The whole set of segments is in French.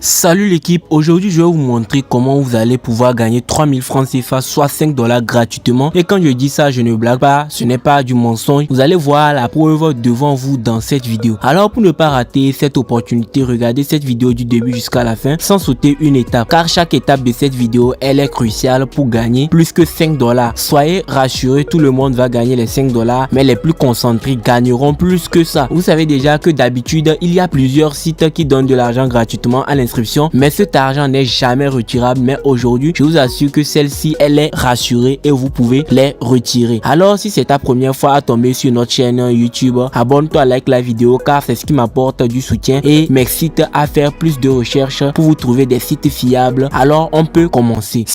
Salut l'équipe, aujourd'hui je vais vous montrer comment vous allez pouvoir gagner 3000 francs CFA, soit 5 $ gratuitement. Et quand je dis ça, je ne blague pas, ce n'est pas du mensonge. Vous allez voir la preuve devant vous dans cette vidéo. Alors pour ne pas rater cette opportunité, regardez cette vidéo du début jusqu'à la fin sans sauter une étape. Car chaque étape de cette vidéo, elle est cruciale pour gagner plus que 5 $. Soyez rassurés, tout le monde va gagner les 5 $, mais les plus concentrés gagneront plus que ça. Vous savez déjà que d'habitude, il y a plusieurs sites qui donnent de l'argent gratuitement à l'inscription, mais cet argent n'est jamais retirable. Mais aujourd'hui, je vous assure que celle-ci, elle est rassurée et vous pouvez les retirer. Alors si c'est ta première fois à tomber sur notre chaîne YouTube, abonne-toi, like la vidéo car c'est ce qui m'apporte du soutien et m'excite à faire plus de recherches pour vous trouver des sites fiables. Alors on peut commencer.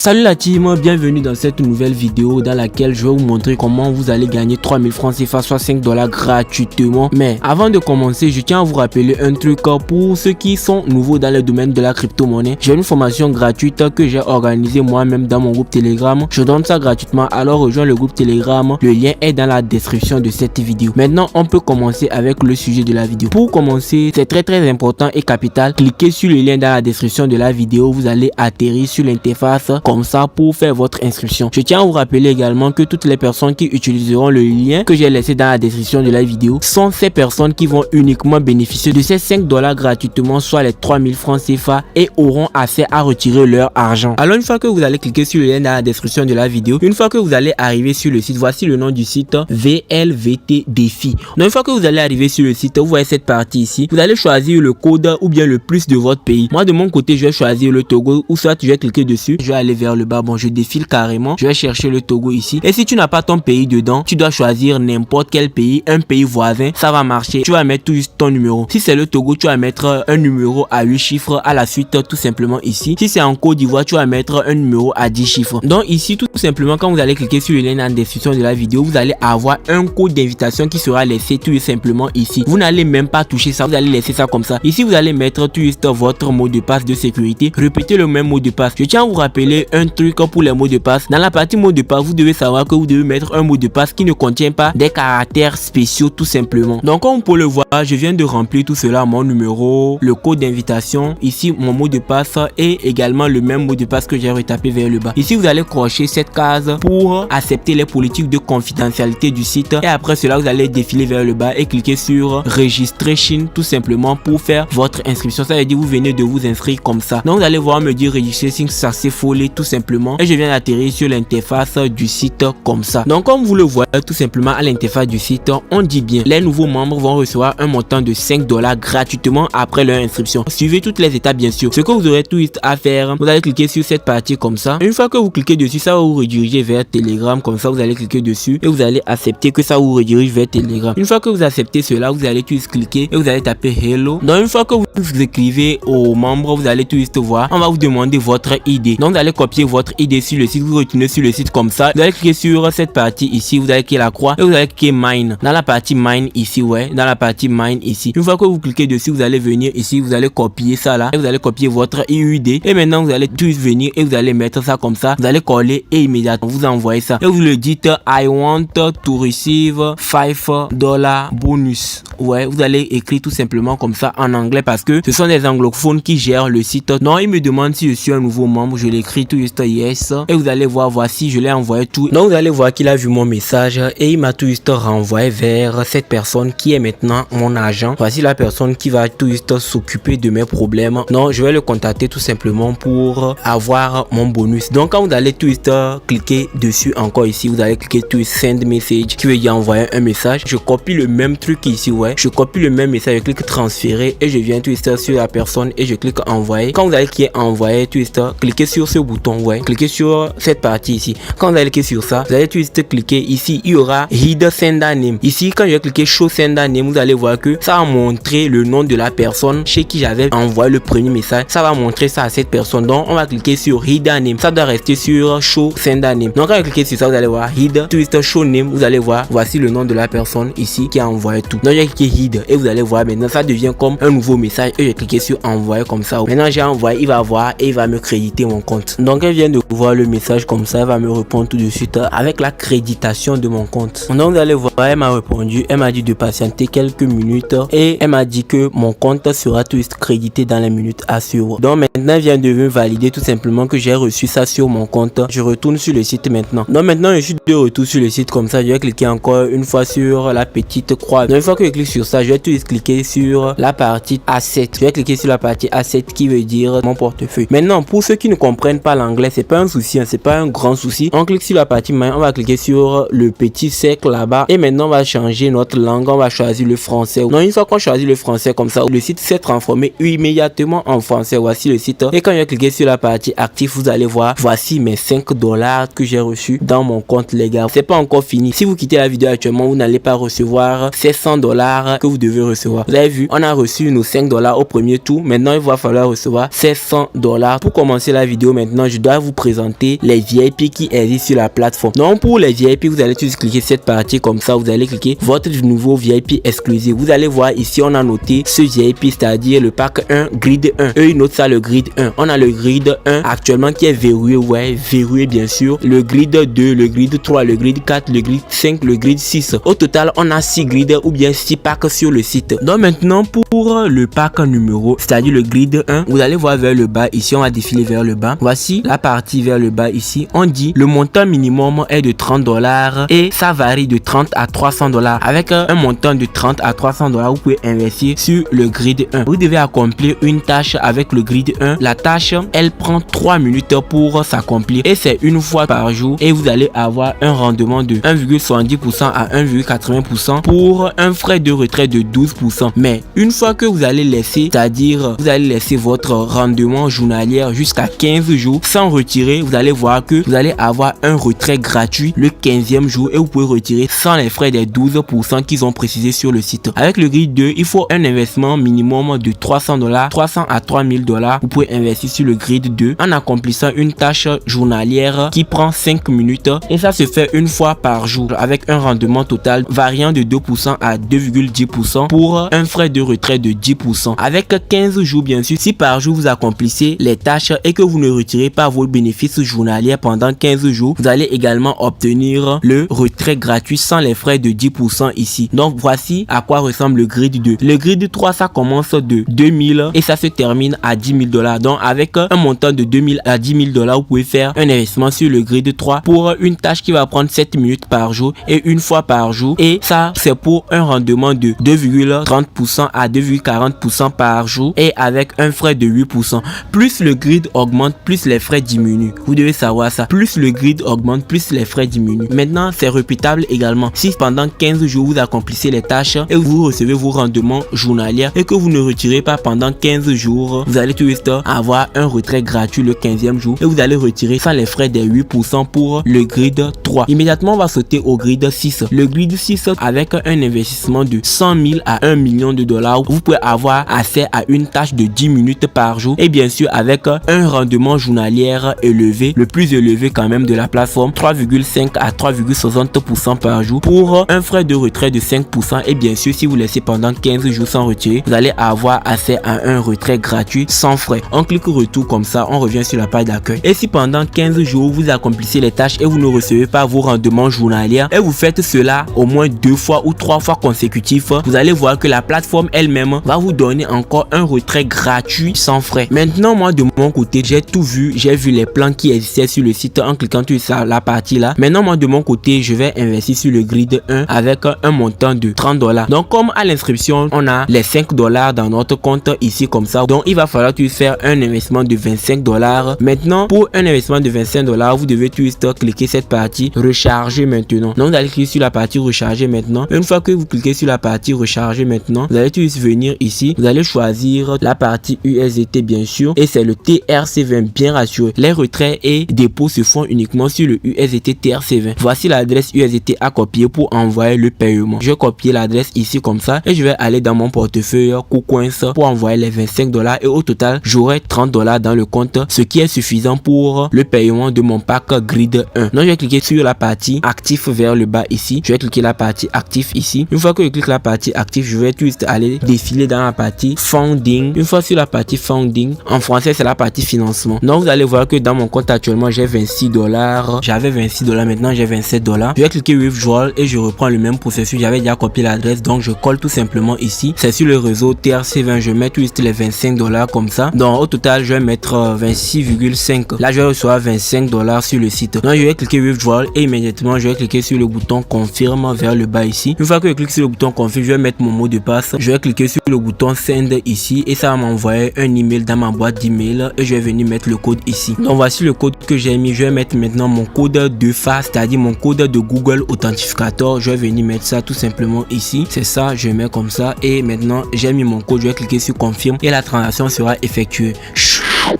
Salut la team, bienvenue dans cette nouvelle vidéo dans laquelle je vais vous montrer comment vous allez gagner 3000 francs CFA, soit 5 $ gratuitement. Mais avant de commencer, je tiens à vous rappeler un truc pour ceux qui sont nouveaux dans le domaine de la crypto-monnaie. J'ai une formation gratuite que j'ai organisée moi-même dans mon groupe Telegram. Je donne ça gratuitement, alors rejoins le groupe Telegram. Le lien est dans la description de cette vidéo. Maintenant, on peut commencer avec le sujet de la vidéo. Pour commencer, c'est très important et capital. Cliquez sur le lien dans la description de la vidéo. Vous allez atterrir sur l'interface comme ça pour faire votre inscription. Je tiens à vous rappeler également que toutes les personnes qui utiliseront le lien que j'ai laissé dans la description de la vidéo sont ces personnes qui vont uniquement bénéficier de ces 5 $ gratuitement, soit les 3000 francs CFA, et auront accès à retirer leur argent. Alors une fois que vous allez cliquer sur le lien dans la description de la vidéo, une fois que vous allez arriver sur le site, voici le nom du site, VLVT Défi. Donc une fois que vous allez arriver sur le site, vous voyez cette partie ici, vous allez choisir le code ou bien le plus de votre pays. Moi de mon côté, je vais choisir le Togo, ou soit je vais cliquer dessus, je vais aller vers le bas. Bon, je défile carrément, je vais chercher le Togo ici, et si tu n'as pas ton pays dedans, tu dois choisir n'importe quel pays, un pays voisin, ça va marcher. Tu vas mettre tout juste ton numéro. Si c'est le Togo, tu vas mettre un numéro à 8 chiffres à la suite, tout simplement ici. Si c'est en Côte d'Ivoire, tu vas mettre un numéro à 10 chiffres. Donc ici, tout simplement, quand vous allez cliquer sur le lien dans la description de la vidéo, vous allez avoir un code d'invitation qui sera laissé tout simplement ici. Vous n'allez même pas toucher ça, vous allez laisser ça comme ça. Ici, vous allez mettre tout juste votre mot de passe de sécurité. Répétez le même mot de passe. Je tiens à vous rappeler un truc pour les mots de passe. Dans la partie mot de passe, vous devez savoir que vous devez mettre un mot de passe qui ne contient pas des caractères spéciaux, tout simplement. Donc comme vous pouvez le voir, je viens de remplir tout cela, mon numéro, le code d'invitation, ici mon mot de passe et également le même mot de passe que j'ai retapé vers le bas. Ici vous allez cocher cette case pour accepter les politiques de confidentialité du site, et après cela vous allez défiler vers le bas et cliquer sur registration tout simplement pour faire votre inscription. Ça veut dire vous venez de vous inscrire comme ça. Donc vous allez voir me dire registration successfully tout simplement, et je viens d'atterrir sur l'interface du site comme ça. Donc comme vous le voyez tout simplement à l'interface du site, on dit bien les nouveaux membres vont recevoir un montant de 5 $ gratuitement après leur inscription. Suivez toutes les étapes bien sûr. Ce que vous aurez tout juste à faire, vous allez cliquer sur cette partie comme ça. Une fois que vous cliquez dessus, ça va vous rediriger vers Telegram. Comme ça vous allez cliquer dessus et vous allez accepter que ça vous redirige vers Telegram. Une fois que vous acceptez cela, vous allez tout juste cliquer et vous allez taper hello. Donc une fois que vous écrivez aux membres, vous allez tout juste voir, on va vous demander votre ID. Donc vous allez copier votre ID sur le site, vous retournez sur le site comme ça, vous allez cliquer sur cette partie ici, vous allez cliquer la croix et vous allez cliquer mine. Dans la partie mine ici, dans la partie mine ici, une fois que vous cliquez dessus, vous allez venir ici, vous allez copier ça là et vous allez copier votre IUD, et maintenant vous allez tous venir et vous allez mettre ça comme ça, vous allez coller et immédiatement vous envoyez ça et vous le dites I want to receive 5 $ bonus. Vous allez écrire tout simplement comme ça en anglais parce que ce sont des anglophones qui gèrent le site. Non, il me demande si je suis un nouveau membre, je l'écris tout juste yes et vous allez voir, voici, je l'ai envoyé tout. Donc vous allez voir qu'il a vu mon message et il m'a tout juste renvoyé vers cette personne qui est maintenant mon agent. Voici la personne qui va tout juste s'occuper de mes problèmes. Donc je vais le contacter tout simplement pour avoir mon bonus. Donc quand vous allez tout juste cliquer dessus encore ici, vous allez cliquer tout juste send message qui veut dire envoyer un message. Je copie le même truc ici, je copie le même message, je clique transférer et je viens tout juste sur la personne et je clique envoyer. Quand vous allez cliquer envoyer tout juste, cliquez sur ce bouton, cliquez sur cette partie ici. Quand vous allez cliquer sur ça, vous allez tout juste cliquer ici, il y aura hide sender name. Ici quand je vais cliquer show sender name, vous allez voir que ça va montrer le nom de la personne chez qui j'avais envoyé le premier message. Ça va montrer ça à cette personne. Donc on va cliquer sur hide name, ça doit rester sur show sender name. Donc quand vous cliquez sur ça, vous allez voir hide tout juste show name, vous allez voir voici le nom de la personne ici qui a envoyé tout. Donc j'ai cliqué hide et vous allez voir maintenant ça devient comme un nouveau message et j'ai cliqué sur envoyer comme ça. Maintenant j'ai envoyé, il va voir et il va me créditer mon compte. Donc Donc elle vient de voir le message comme ça, elle va me répondre tout de suite avec la créditation de mon compte. Donc vous allez voir, elle m'a répondu, elle m'a dit de patienter quelques minutes et elle m'a dit que mon compte sera tout crédité dans les minutes à suivre. Donc maintenant elle vient de me valider tout simplement que j'ai reçu ça sur mon compte. Je retourne sur le site maintenant. Donc maintenant je suis de retour sur le site comme ça, je vais cliquer encore une fois sur la petite croix. Donc une fois que je clique sur ça, je vais tout cliquer sur la partie Asset. Je vais cliquer sur la partie Asset qui veut dire mon portefeuille. Maintenant pour ceux qui ne comprennent pas l'anglais, c'est pas un souci, c'est pas un grand souci. On clique sur la partie main, on va cliquer sur le petit cercle là-bas et maintenant on va changer notre langue, on va choisir le français. Donc une fois qu'on choisit le français comme ça, le site s'est transformé immédiatement en français. Voici le site et quand je vais cliquer sur la partie actif, vous allez voir, voici mes 5 dollars que j'ai reçus dans mon compte les gars. C'est pas encore fini. Si vous quittez la vidéo actuellement, vous n'allez pas recevoir ces 100 dollars que vous devez recevoir. Vous avez vu, on a reçu nos 5 dollars au premier tour. Maintenant il va falloir recevoir ces 100 dollars. Pour commencer la vidéo maintenant, je dois vous présenter les VIP qui existent sur la plateforme. Donc pour les VIP, vous allez tous cliquer cette partie comme ça, vous allez cliquer votre nouveau VIP exclusif. Vous allez voir ici on a noté ce VIP, c'est-à-dire le pack 1 grid 1. Eux ils notent ça le grid 1. On a le grid 1 actuellement qui est verrouillé, ouais, verrouillé bien sûr. Le grid 2, le grid 3, le grid 4, le grid 5, le grid 6. Au total on a 6 grids ou bien 6 packs sur le site. Donc maintenant pour le pack numéro, c'est-à-dire le grid 1, vous allez voir vers le bas ici, on va défiler vers le bas. Voici la partie vers le bas ici. On dit le montant minimum est de 30 dollars et ça varie de 30 à 300 dollars. Avec un montant de 30 à 300 dollars, vous pouvez investir sur le grid 1. Vous devez accomplir une tâche avec le grid 1. La tâche, elle prend 3 minutes pour s'accomplir et c'est une fois par jour et vous allez avoir un rendement de 1,70% à 1,80% pour un frais de retrait de 12%. Mais une fois que vous allez laisser, c'est-à-dire vous allez laisser votre rendement journalier jusqu'à 15 jours sans retirer, vous allez voir que vous allez avoir un retrait gratuit le 15e jour et vous pouvez retirer sans les frais des 12% qu'ils ont précisé sur le site. Avec le grid 2, il faut un investissement minimum de 300 dollars, 300 à 3000 dollars. Vous pouvez investir sur le grid 2 en accomplissant une tâche journalière qui prend 5 minutes et ça se fait une fois par jour avec un rendement total variant de 2% à 2,10% pour un frais de retrait de 10%. Avec 15 jours bien sûr, si par jour vous accomplissez les tâches et que vous ne retirez pas vos bénéfices journaliers pendant 15 jours, vous allez également obtenir le retrait gratuit sans les frais de 10% ici. Donc voici à quoi ressemble le grid 2. Le grid 3, ça commence de 2000 et ça se termine à 10 000 dollars. Donc avec un montant de 2000 à 10 000 dollars, vous pouvez faire un investissement sur le grid 3 pour une tâche qui va prendre 7 minutes par jour et une fois par jour. Et ça, c'est pour un rendement de 2,30% à 2,40% par jour et avec un frais de 8%. Plus le grid augmente, plus les frais diminuent. Vous devez savoir ça. Plus le grid augmente, plus les frais diminuent. Maintenant, c'est répétable également. Si pendant 15 jours, vous accomplissez les tâches et vous recevez vos rendements journaliers et que vous ne retirez pas pendant 15 jours, vous allez tout de suite avoir un retrait gratuit le 15e jour et vous allez retirer sans les frais des 8% pour le grid 3. Immédiatement, on va sauter au grid 6. Le grid 6, avec un investissement de 100 000 à 1 million de dollars, vous pouvez avoir accès à une tâche de 10 minutes par jour et bien sûr avec un rendement journalier élevé, le plus élevé quand même de la plateforme, 3,5 à 3,60% par jour pour un frais de retrait de 5% et bien sûr si vous laissez pendant 15 jours sans retirer, vous allez avoir accès à un retrait gratuit sans frais. On clique retour comme ça, on revient sur la page d'accueil et si pendant 15 jours vous accomplissez les tâches et vous ne recevez pas vos rendements journaliers et vous faites cela au moins 2 fois ou 3 fois consécutifs, vous allez voir que la plateforme elle-même va vous donner encore un retrait gratuit sans frais. Maintenant moi de mon côté j'ai tout vu, j'ai vu les plans qui existaient sur le site en cliquant sur la partie là. Maintenant moi de mon côté je vais investir sur le grid 1 avec un montant de 30 dollars. Donc comme à l'inscription on a les 5 dollars dans notre compte ici comme ça, donc il va falloir tout faire un investissement de 25 dollars. Maintenant pour un investissement de 25 dollars vous devez tout cliquer cette partie recharger maintenant. Donc vous allez cliquer sur la partie recharger maintenant. Une fois que vous cliquez sur la partie recharger maintenant, vous allez tout venir ici, vous allez choisir la partie USDT bien sûr et c'est le TRC20 bien rassuré. Les retraits et dépôts se font uniquement sur le USDT TRC20. Voici l'adresse USDT à copier pour envoyer le paiement. Je vais copier l'adresse ici comme ça et je vais aller dans mon portefeuille KuCoin pour envoyer les 25 dollars et au total j'aurai 30 dollars dans le compte, ce qui est suffisant pour le paiement de mon pack grid 1. Donc je vais cliquer sur la partie actif vers le bas ici. Je vais cliquer la partie actif ici. Une fois que je clique la partie actif, je vais tout juste aller défiler dans la partie funding. Une fois sur la partie funding, en français c'est la partie financement. Donc vous allez voir que dans mon compte actuellement j'ai 26 $. J'avais 26 $, maintenant j'ai 27 $. Je vais cliquer Withdrawal et je reprends le même processus. J'avais déjà copié l'adresse, donc je colle tout simplement ici. C'est sur le réseau TRC20. Je mets juste les 25 $ comme ça. Donc au total je vais mettre 26,5. Là je vais recevoir 25 $ sur le site. Donc je vais cliquer Withdrawal et immédiatement je vais cliquer sur le bouton confirme vers le bas ici. Une fois que je clique sur le bouton confirme, je vais mettre mon mot de passe. Je vais cliquer sur le bouton send ici et ça va m'envoyer un email dans ma boîte d'email et je vais venir mettre le code ici. Donc voici le code que j'ai mis. Je vais mettre maintenant mon code de face, c'est-à-dire mon code de Google Authentificator. Je vais venir mettre ça tout simplement ici. C'est ça, je mets comme ça et maintenant j'ai mis mon code. Je vais cliquer sur confirme et la transaction sera effectuée.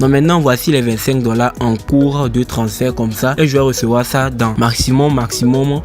Donc maintenant voici les 25 $ en cours de transfert comme ça et je vais recevoir ça dans maximum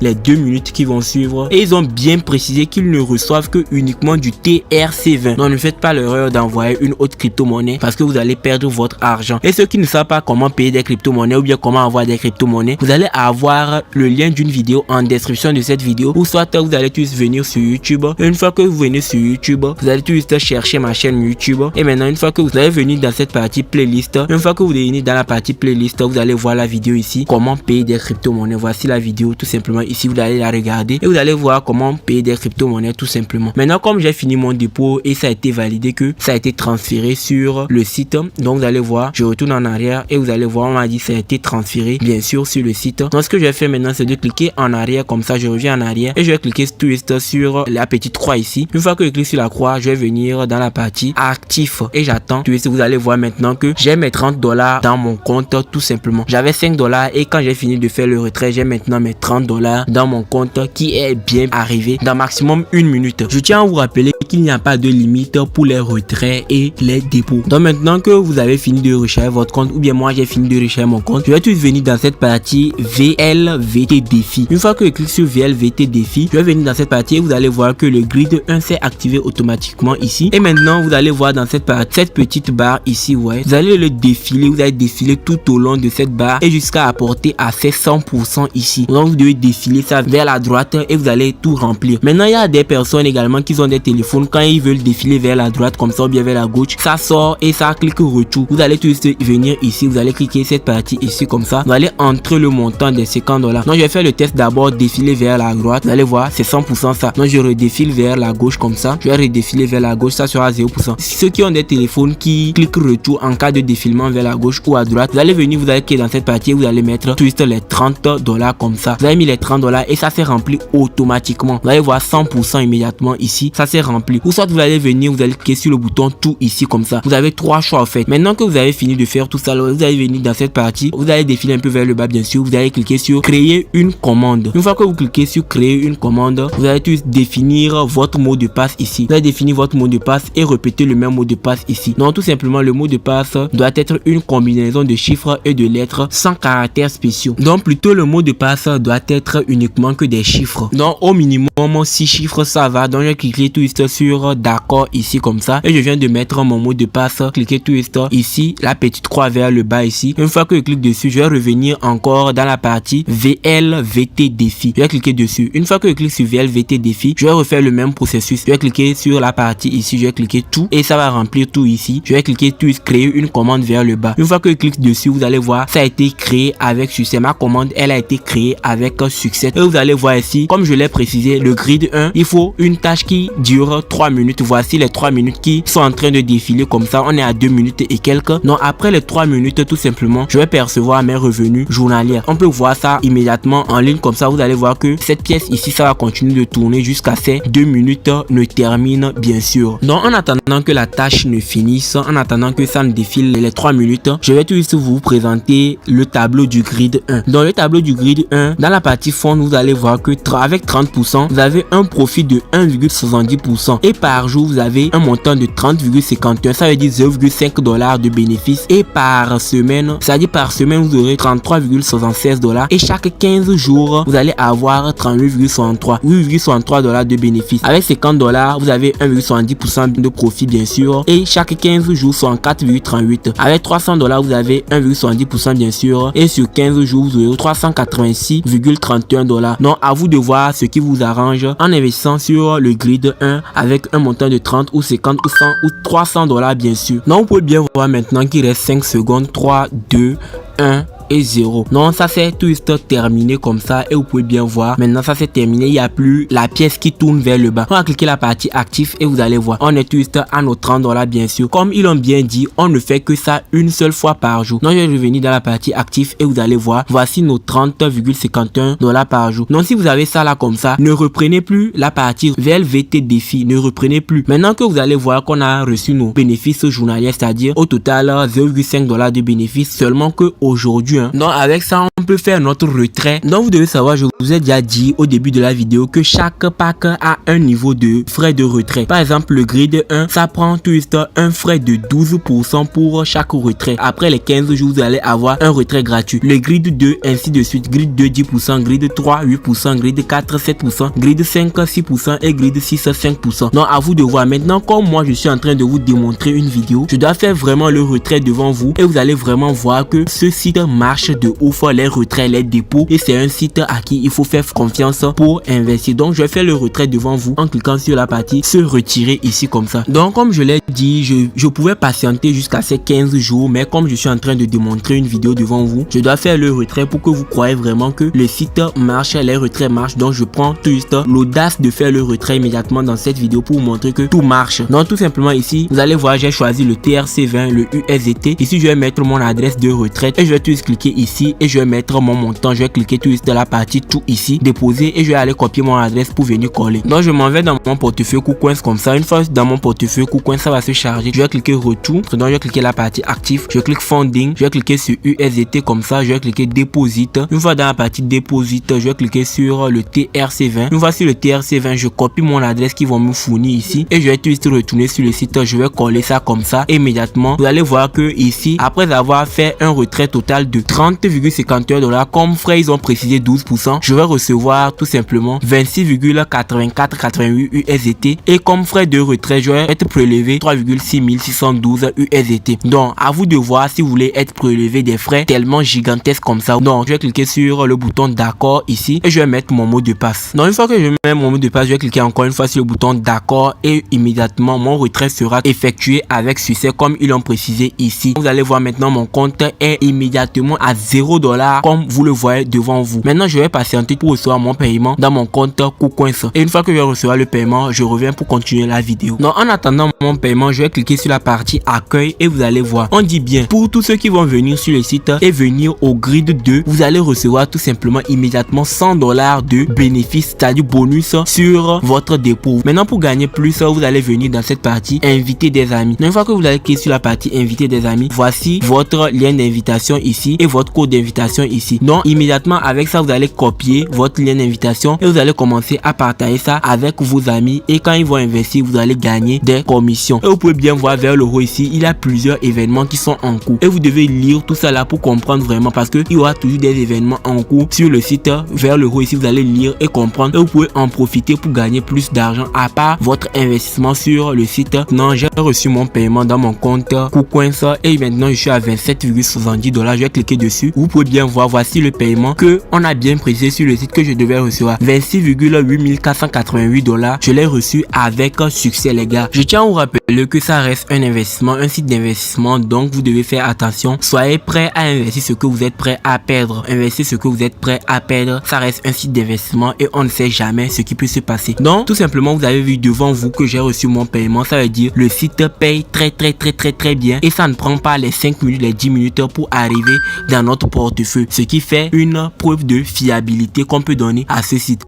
les 2 minutes qui vont suivre. Et ils ont bien précisé qu'ils ne reçoivent que uniquement du TRC20. Donc ne faites pas l'erreur d'envoyer une autre crypto-monnaie parce que vous allez perdre votre argent. Et ceux qui ne savent pas comment payer des crypto-monnaies ou bien comment avoir des crypto-monnaies, vous allez avoir le lien d'une vidéo en description de cette vidéo ou soit vous allez tous venir sur YouTube. Et une fois que vous venez sur YouTube, vous allez tous chercher ma chaîne YouTube. Et maintenant une fois que vous allez venir dans cette partie playlist, une fois que vous venez dans la partie playlist, vous allez voir la vidéo ici, comment payer des crypto-monnaies. Voici la vidéo tout simplement ici, vous allez la regarder et vous allez voir comment payer des crypto-monnaies tout simplement. Maintenant comme j'ai fini mon dépôt et ça a été validé que ça a été transféré sur le site, donc vous allez voir, je retourne en arrière et vous allez voir, on m'a dit ça a été transféré bien sûr sur le site. Donc ce que je vais faire maintenant c'est de cliquer en arrière comme ça, je reviens en arrière et je vais cliquer twist sur la petite croix ici. Une fois que je clique sur la croix, je vais venir dans la partie actif et j'attends twist. Vous allez voir maintenant que j'ai mes 30 $ dans mon compte tout simplement. J'avais 5 $ et quand j'ai fini de faire le retrait, j'ai maintenant mes 30 $ dans mon compte qui est bien arrivé dans maximum 1 minute. Je tiens à vous rappeler qu'il n'y a pas de limite pour les retraits et les dépôts. Donc maintenant que vous avez fini de recharger votre compte ou bien moi j'ai fini de recharger mon compte, je vais tous venir dans cette partie VLVT défi. Une fois que je clique sur VLVT défi, je vais venir dans cette partie et vous allez voir que le grid 1 s'est activé automatiquement ici. Et maintenant vous allez voir dans cette partie, cette petite barre ici, ouais, vous allez le défiler, vous allez défiler tout au long de cette barre et jusqu'à apporter à ces 100% ici. Donc vous devez défiler ça vers la droite et vous allez tout remplir. Maintenant il y a des personnes également qui ont des téléphones, quand ils veulent défiler vers la droite comme ça ou bien vers la gauche, ça sort et ça clique retour. Vous allez tout juste venir ici, vous allez cliquer cette partie ici comme ça, vous allez entrer le montant des 50 $. Donc je vais faire le test d'abord, défiler vers la droite, vous allez voir c'est 100% ça. Donc je redéfile vers la gauche comme ça, je vais redéfiler vers la gauche, ça sera 0%. Ceux qui ont des téléphones qui cliquent retour en cas de défilement vers la gauche ou à droite, vous allez venir, vous allez cliquer dans cette partie et vous allez mettre twist les 30 $ comme ça. Vous avez mis les 30 $ et ça s'est rempli automatiquement. Vous allez voir 100% immédiatement ici, ça s'est rempli. Ou soit vous allez venir, vous allez cliquer sur le bouton tout ici comme ça. Vous avez 3 choix en fait. Maintenant que vous avez fini de faire tout ça, vous allez venir dans cette partie, vous allez défiler un peu vers le bas bien sûr, vous allez cliquer sur créer une commande. Une fois que vous cliquez sur créer une commande, vous allez tous définir votre mot de passe ici. Vous allez définir votre mot de passe et répéter le même mot de passe ici. Donc tout simplement le mot de passe doit être une combinaison de chiffres et de lettres sans caractères spéciaux. Donc plutôt le mot de passe doit être uniquement que des chiffres. Donc au minimum 6 chiffres ça va. Donc je vais cliquer twist sur d'accord ici comme ça et je viens de mettre mon mot de passe. Cliquez twist ici, la petite croix vers le bas ici. Une fois que je clique dessus, je vais revenir encore dans la partie VLVT défi. Je vais cliquer dessus. Une fois que je clique sur VLVT défi, je vais refaire le même processus. Je vais cliquer sur la partie ici, je vais cliquer tout et ça va remplir tout ici. Je vais cliquer twist, créer une commande vers le bas. Une fois que je clique dessus, vous allez voir ça a été créé avec succès. Ma commande elle a été créée avec succès et vous allez voir ici, comme je l'ai précisé, le grid 1, il faut une tâche qui dure 3 minutes. Voici les 3 minutes qui sont en train de défiler comme ça. On est à 2 minutes et quelques. Donc après les 3 minutes tout simplement, je vais percevoir mes revenus journaliers. On peut voir ça immédiatement en ligne comme ça. Vous allez voir que cette pièce ici, ça va continuer de tourner jusqu'à ces 2 minutes ne termine bien sûr. Donc en attendant que la tâche ne finisse, en attendant que ça ne défile les 3 minutes, je vais tout juste vous présenter le tableau du grid 1. Dans le tableau du grid 1, dans la partie fond, vous allez voir que avec 30%, vous avez un profit de 1,70% et par jour, vous avez un montant de 30,51. Ça veut dire 0,5 $ de bénéfice et par semaine, c'est-à-dire par semaine, vous aurez 33,76 $ et chaque 15 jours, vous allez avoir 38,63 $ de bénéfice. Avec 50 $, vous avez 1,70% de profit bien sûr et chaque 15 jours, 64,38 8. Avec 300 $, vous avez 1,70% bien sûr. Et sur 15 jours, vous aurez 386,31 $. Donc à vous de voir ce qui vous arrange en investissant sur le grid 1 avec un montant de 30 ou 50 ou 100 ou 300 $ bien sûr. Donc vous pouvez bien voir maintenant qu'il reste 5 secondes. 3, 2, 1 et 0. Non, ça c'est tout juste terminé comme ça et vous pouvez bien voir. Maintenant ça c'est terminé, il n'y a plus la pièce qui tourne vers le bas. On va cliquer la partie actif et vous allez voir. On est tout juste à nos 30 $ bien sûr. Comme ils l'ont bien dit, on ne fait que ça une seule fois par jour. Donc je vais revenir dans la partie actif et vous allez voir. Voici nos 30,51 $ par jour. Donc si vous avez ça là comme ça, ne reprenez plus la partie VLVT défi. Ne reprenez plus. Maintenant que vous allez voir qu'on a reçu nos bénéfices journaliers, c'est-à-dire au total 0,5 $ de bénéfices seulement que aujourd'hui. Donc avec ça on peut faire notre retrait. Donc vous devez savoir, je vous ai déjà dit au début de la vidéo que chaque pack a un niveau de frais de retrait. Par exemple le grid 1 ça prend tout juste un frais de 12% pour chaque retrait. Après les 15 jours vous allez avoir un retrait gratuit. Le grid 2 ainsi de suite. Grid 2 10%, grid 3 8%, grid 4 7%, grid 5 6% et grid 6 5%. Donc à vous de voir. Maintenant comme moi je suis en train de vous démontrer une vidéo, je dois faire vraiment le retrait devant vous et vous allez vraiment voir que ce site marche de ouf, les retraits, les dépôts, et c'est un site à qui il faut faire confiance pour investir. Donc je vais faire le retrait devant vous en cliquant sur la partie se retirer ici comme ça. Donc comme je l'ai dit, je pouvais patienter jusqu'à ces 15 jours, mais comme je suis en train de démontrer une vidéo devant vous, je dois faire le retrait pour que vous croyez vraiment que le site marche, les retraits marchent. Donc je prends tout juste l'audace de faire le retrait immédiatement dans cette vidéo pour vous montrer que tout marche. Donc tout simplement ici vous allez voir, j'ai choisi le TRC20, le USDT. Ici je vais mettre mon adresse de retraite et je vais tout juste cliquer ici et je vais mettre mon montant. Je vais cliquer tout juste dans la partie tout ici, déposer, et je vais aller copier mon adresse pour venir coller. Donc je m'en vais dans mon portefeuille KuCoin comme ça. Une fois dans mon portefeuille KuCoin, ça va se charger. Je vais cliquer retour. Donc je vais cliquer la partie actif. Je clique funding. Je vais cliquer sur USDT comme ça. Je vais cliquer deposit. Une fois dans la partie deposit, je vais cliquer sur le TRC20. Une fois sur le TRC20, je copie mon adresse qu'ils vont me fournir ici et je vais tout juste retourner sur le site. Je vais coller ça comme ça. Et immédiatement, vous allez voir que ici, après avoir fait un retrait total de 30,51 $, comme frais ils ont précisé 12%, je vais recevoir tout simplement 26,8488 USDT et comme frais de retrait je vais être prélevé 3,6612 USDT. Donc à vous de voir si vous voulez être prélevé des frais tellement gigantesques comme ça. Donc je vais cliquer sur le bouton d'accord ici et je vais mettre mon mot de passe. Donc une fois que je mets mon mot de passe, je vais cliquer encore une fois sur le bouton d'accord et immédiatement mon retrait sera effectué avec succès comme ils l'ont précisé ici. Vous allez voir maintenant mon compte est immédiatement à 0 $ comme vous le voyez devant vous. Maintenant je vais patienter pour recevoir mon paiement dans mon compte KuCoin. Et une fois que je vais recevoir le paiement, je reviens pour continuer la vidéo. Donc en attendant mon paiement, je vais cliquer sur la partie accueil et vous allez voir. On dit bien pour tous ceux qui vont venir sur le site et venir au grid 2, vous allez recevoir tout simplement immédiatement 100 $ de bénéfices, c'est-à-dire bonus sur votre dépôt. Maintenant pour gagner plus, vous allez venir dans cette partie inviter des amis. Une fois que vous allez cliquer sur la partie inviter des amis, voici votre lien d'invitation ici et votre code d'invitation ici. Donc immédiatement avec ça vous allez copier votre lien d'invitation et vous allez commencer à partager ça avec vos amis et quand ils vont investir vous allez gagner des commissions. Et vous pouvez bien voir vers le haut ici, il y a plusieurs événements qui sont en cours et vous devez lire tout ça là pour comprendre vraiment parce que il y aura toujours des événements en cours sur le site. Vers le haut ici vous allez lire et comprendre et vous pouvez en profiter pour gagner plus d'argent à part votre investissement sur le site. Non, j'ai reçu mon paiement dans mon compte KuCoin et maintenant je suis à 27,70 $. Je vais cliquer dessus. Vous pouvez bien voir, voici le paiement que on a bien précisé sur le site que je devais recevoir 26,8488 $. Je l'ai reçu avec succès les gars. Je tiens à vous rappeler que ça reste un investissement, un site d'investissement, donc vous devez faire attention. Soyez prêt à investir ce que vous êtes prêt à perdre. Investissez ce que vous êtes prêt à perdre. Ça reste un site d'investissement et on ne sait jamais ce qui peut se passer. Donc tout simplement vous avez vu devant vous que j'ai reçu mon paiement. Ça veut dire le site paye très bien et ça ne prend pas les 5 minutes, les 10 minutes pour arriver dans notre portefeuille, ce qui fait une preuve de fiabilité qu'on peut donner à ce site.